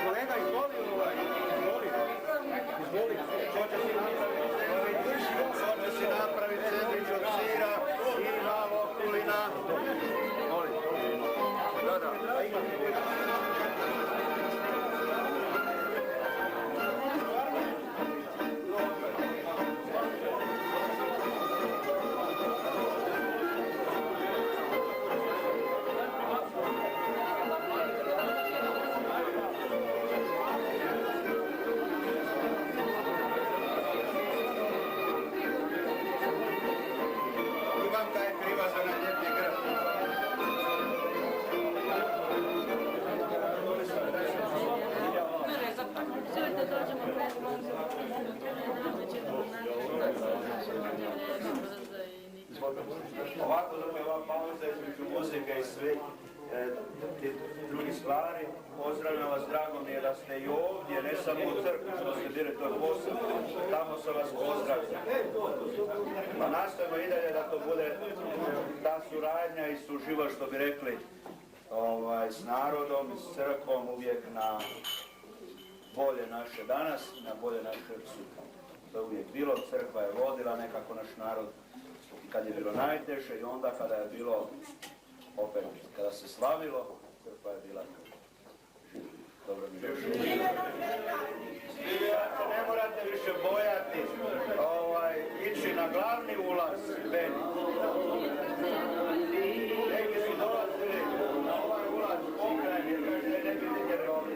Kolega, izvoli. Što će si napraviti sendvič od sira i malo kulina. Da. Ivanka je kriva za nadljepni grb. Ovako dok je ova pauza između muzike i sve te drugi stvari, pozdravljam vas, drago mi je da ste i ovdje, ne samo u crkvi što ste direktor posla, tamo sam vas pozdravio. Pa nastavimo i dalje da to bude ta suradnja i suživot, što bi rekli, s narodom i s crkvom uvijek na bolje naše danas, na bolje naše sutra. To je uvijek bilo, crkva je vodila nekako naš narod i kad je bilo najteže i onda kada je bilo, opet kada se slavilo, crkva je bila dobro mi došlo. Ne morate više bojati ići na glavni ulaz, Beni. Neki su dolazili na ovaj ulaz pokrajni, jer ne bi vidjeli ovdje.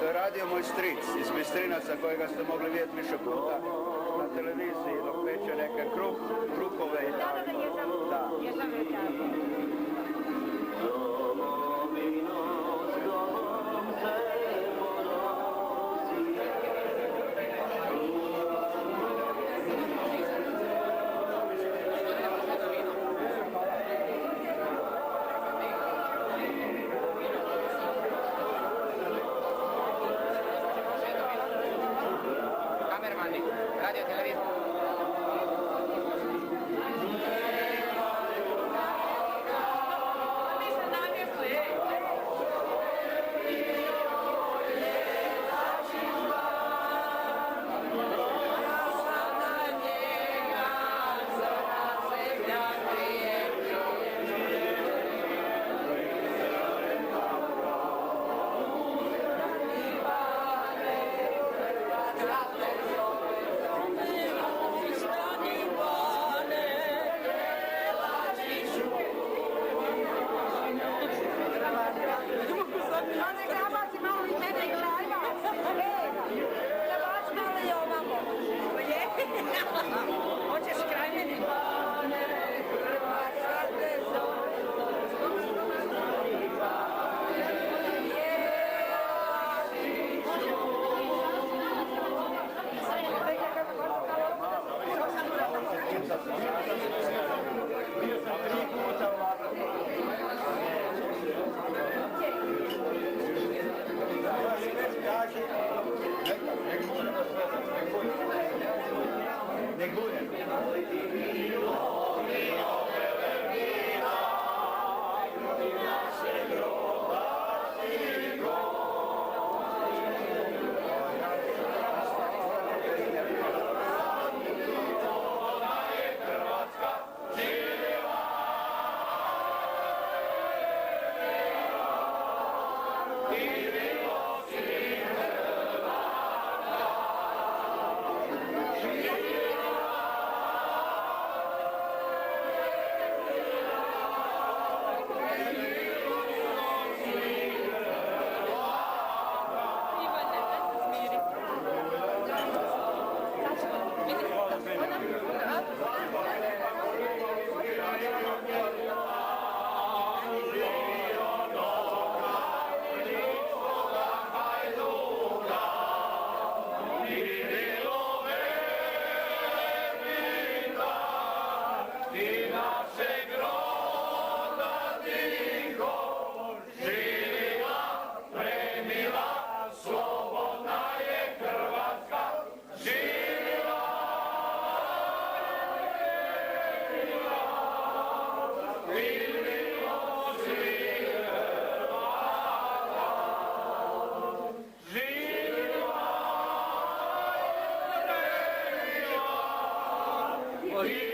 To je radio moj stric iz Bistrinaca kojega ste mogli vidjeti više puta na televiziji dok peče neke kruhove i tako. Da. Radio televizija. Rio